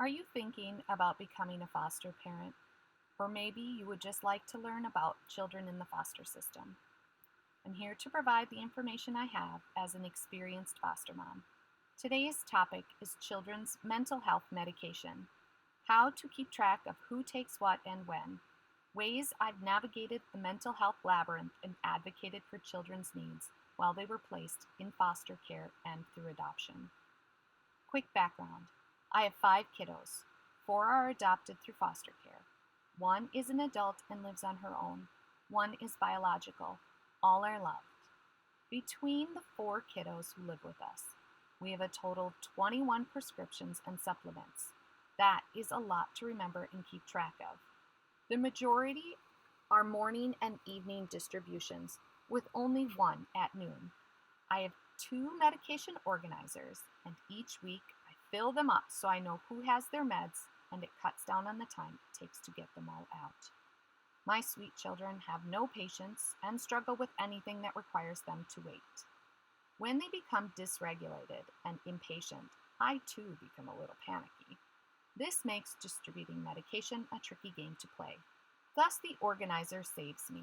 Are you thinking about becoming a foster parent? Or maybe you would just like to learn about children in the foster system. I'm here to provide the information I have as an experienced foster mom. Today's topic is children's mental health medication, how to keep track of who takes what and when, ways I've navigated the mental health labyrinth and advocated for children's needs while they were placed in foster care and through adoption. Quick background. I have 5 kiddos. 4 are adopted through foster care. 1 is an adult and lives on her own. 1 is biological. All are loved. Between the 4 kiddos who live with us, we have a total of 21 prescriptions and supplements. That is a lot to remember and keep track of. The majority are morning and evening distributions, with only 1 at noon. I have 2 medication organizers, and each week I fill them up so I know who has their meds, and it cuts down on the time it takes to get them all out. My sweet children have no patience and struggle with anything that requires them to wait. When they become dysregulated and impatient, I too become a little panicky. This makes distributing medication a tricky game to play. Thus, the organizer saves me.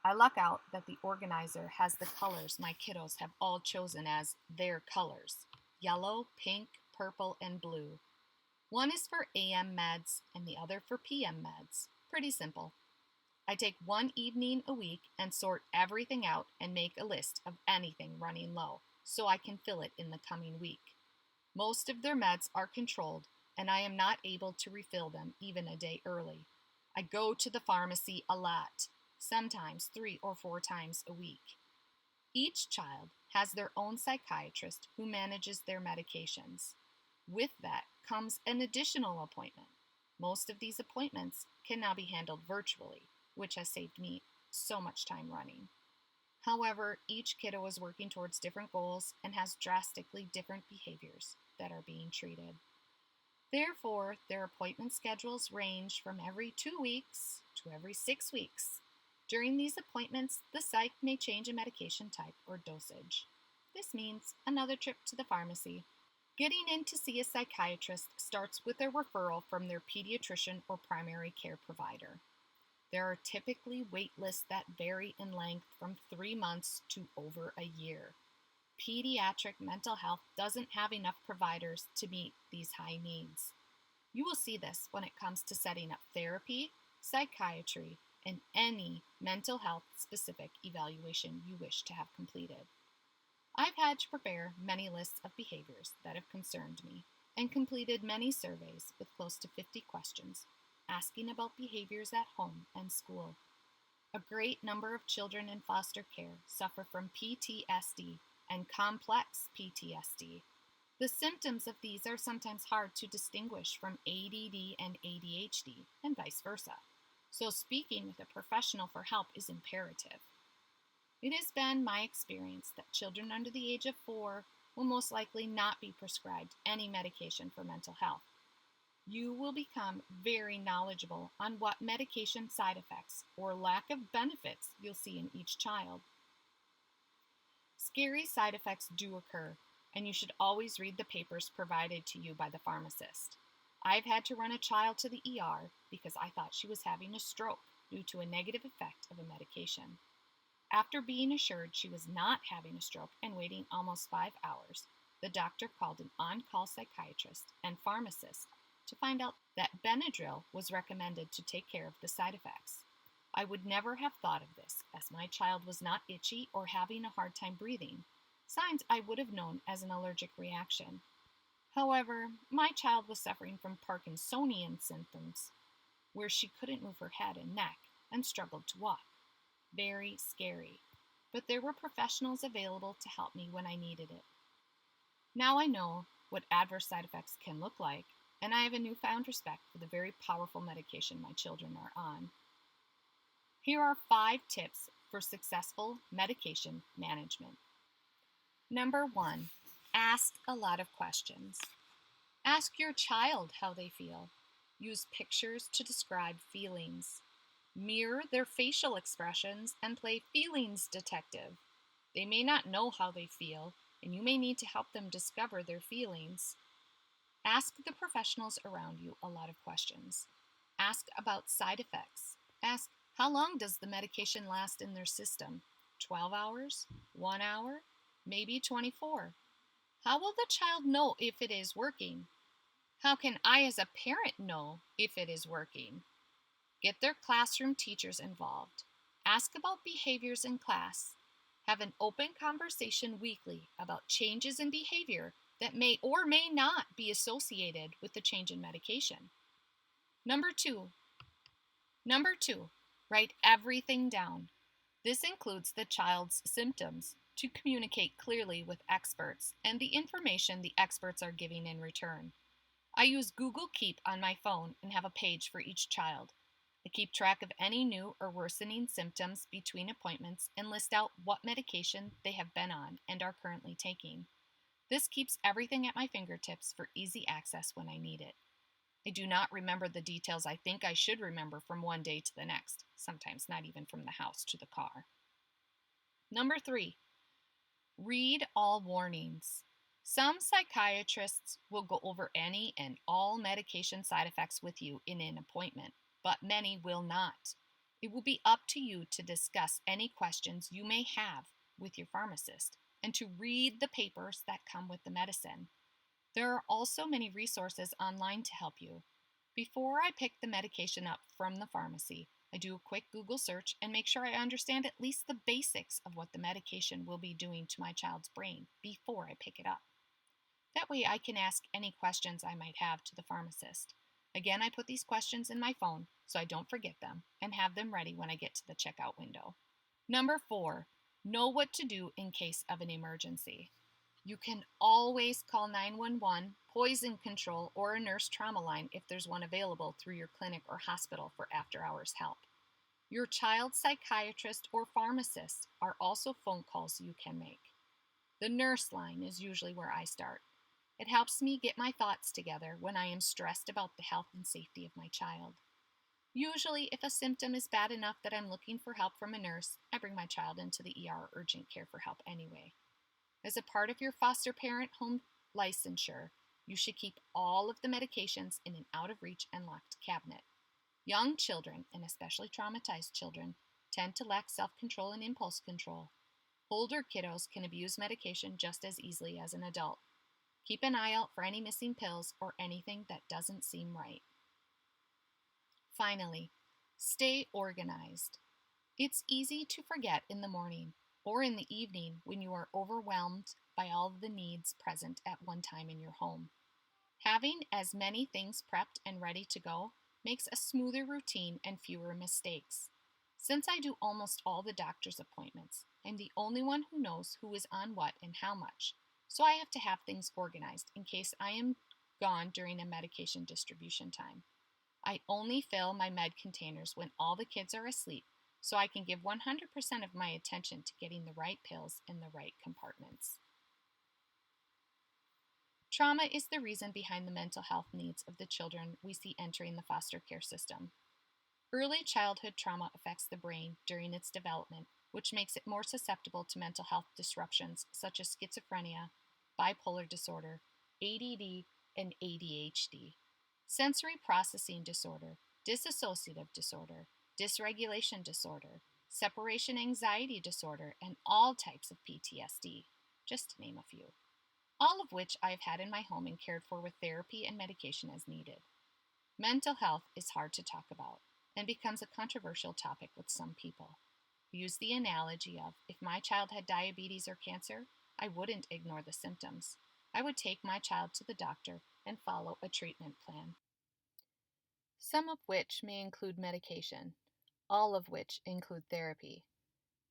I luck out that the organizer has the colors my kiddos have all chosen as their colors: yellow, pink, purple, and blue. 1 is for AM meds and the other for PM meds. Pretty simple. I take 1 evening a week and sort everything out and make a list of anything running low so I can fill it in the coming week. Most of their meds are controlled and I am not able to refill them even a day early. I go to the pharmacy a lot, sometimes 3 or 4 times a week. Each child has their own psychiatrist who manages their medications. With that comes an additional appointment. Most of these appointments can now be handled virtually, which has saved me so much time running. However, each kiddo is working towards different goals and has drastically different behaviors that are being treated. Therefore, their appointment schedules range from every 2 weeks to every 6 weeks. During these appointments, the psych may change a medication type or dosage. This means another trip to the pharmacy. Getting in to see a psychiatrist starts with a referral from their pediatrician or primary care provider. There are typically wait lists that vary in length from 3 months to over a year. Pediatric mental health doesn't have enough providers to meet these high needs. You will see this when it comes to setting up therapy, psychiatry, and any mental health specific evaluation you wish to have completed. I've had to prepare many lists of behaviors that have concerned me and completed many surveys with close to 50 questions, asking about behaviors at home and school. A great number of children in foster care suffer from PTSD and complex PTSD. The symptoms of these are sometimes hard to distinguish from ADD and ADHD, and vice versa. So speaking with a professional for help is imperative. It has been my experience that children under the age of 4 will most likely not be prescribed any medication for mental health. You will become very knowledgeable on what medication side effects or lack of benefits you'll see in each child. Scary side effects do occur, and you should always read the papers provided to you by the pharmacist. I've had to run a child to the ER because I thought she was having a stroke due to a negative effect of a medication. After being assured she was not having a stroke and waiting almost 5 hours, the doctor called an on-call psychiatrist and pharmacist to find out that Benadryl was recommended to take care of the side effects. I would never have thought of this, as my child was not itchy or having a hard time breathing, signs I would have known as an allergic reaction. However, my child was suffering from Parkinsonian symptoms, where she couldn't move her head and neck and struggled to walk. Very scary, but there were professionals available to help me when I needed it. Now I know what adverse side effects can look like, and I have a newfound respect for the very powerful medication my children are on. Here are 5 tips for successful medication management. Number 1, ask a lot of questions. Ask your child how they feel. Use pictures to describe feelings. Mirror their facial expressions and play feelings detective. They may not know how they feel, and you may need to help them discover their feelings. Ask the professionals around you a lot of questions. Ask about side effects. Ask, how long does the medication last in their system? 12 hours? 1 hour? Maybe 24. How will the child know if it is working? How can I as a parent know if it is working? Get their classroom teachers involved. Ask about behaviors in class. Have an open conversation weekly about changes in behavior that may or may not be associated with the change in medication. Number two, write everything down. This includes the child's symptoms to communicate clearly with experts and the information the experts are giving in return. I use Google Keep on my phone and have a page for each child. I keep track of any new or worsening symptoms between appointments and list out what medication they have been on and are currently taking. This keeps everything at my fingertips for easy access when I need it. I do not remember the details I think I should remember from one day to the next, sometimes not even from the house to the car. Number 3, read all warnings. Some psychiatrists will go over any and all medication side effects with you in an appointment, but many will not. It will be up to you to discuss any questions you may have with your pharmacist and to read the papers that come with the medicine. There are also many resources online to help you. Before I pick the medication up from the pharmacy, I do a quick Google search and make sure I understand at least the basics of what the medication will be doing to my child's brain before I pick it up. That way I can ask any questions I might have to the pharmacist. Again, I put these questions in my phone so I don't forget them and have them ready when I get to the checkout window. Number 4, know what to do in case of an emergency. You can always call 911, poison control, or a nurse trauma line if there's one available through your clinic or hospital for after-hours help. Your child's psychiatrist or pharmacist are also phone calls you can make. The nurse line is usually where I start. It helps me get my thoughts together when I am stressed about the health and safety of my child. Usually, if a symptom is bad enough that I'm looking for help from a nurse, I bring my child into the ER or urgent care for help anyway. As a part of your foster parent home licensure, you should keep all of the medications in an out-of-reach and locked cabinet. Young children, and especially traumatized children, tend to lack self-control and impulse control. Older kiddos can abuse medication just as easily as an adult. Keep an eye out for any missing pills or anything that doesn't seem right. Finally, stay organized. It's easy to forget in the morning or in the evening when you are overwhelmed by all of the needs present at one time in your home. Having as many things prepped and ready to go makes a smoother routine and fewer mistakes. Since I do almost all the doctor's appointments, I'm the only one who knows who is on what and how much, so I have to have things organized in case I am gone during a medication distribution time. I only fill my med containers when all the kids are asleep, so I can give 100% of my attention to getting the right pills in the right compartments. Trauma is the reason behind the mental health needs of the children we see entering the foster care system. Early childhood trauma affects the brain during its development, which makes it more susceptible to mental health disruptions such as schizophrenia, bipolar disorder, ADD, and ADHD. Sensory processing disorder, dissociative disorder, dysregulation disorder, separation anxiety disorder, and all types of PTSD, just to name a few. All of which I have had in my home and cared for with therapy and medication as needed. Mental health is hard to talk about and becomes a controversial topic with some people. I use the analogy of if my child had diabetes or cancer, I wouldn't ignore the symptoms. I would take my child to the doctor and follow a treatment plan. Some of which may include medication, all of which include therapy.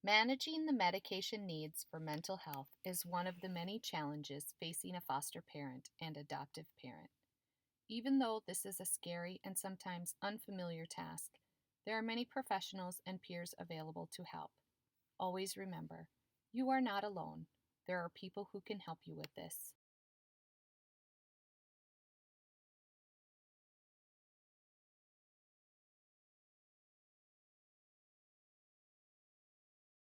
Managing the medication needs for mental health is one of the many challenges facing a foster parent and adoptive parent. Even though this is a scary and sometimes unfamiliar task, there are many professionals and peers available to help. Always remember, you are not alone. There are people who can help you with this.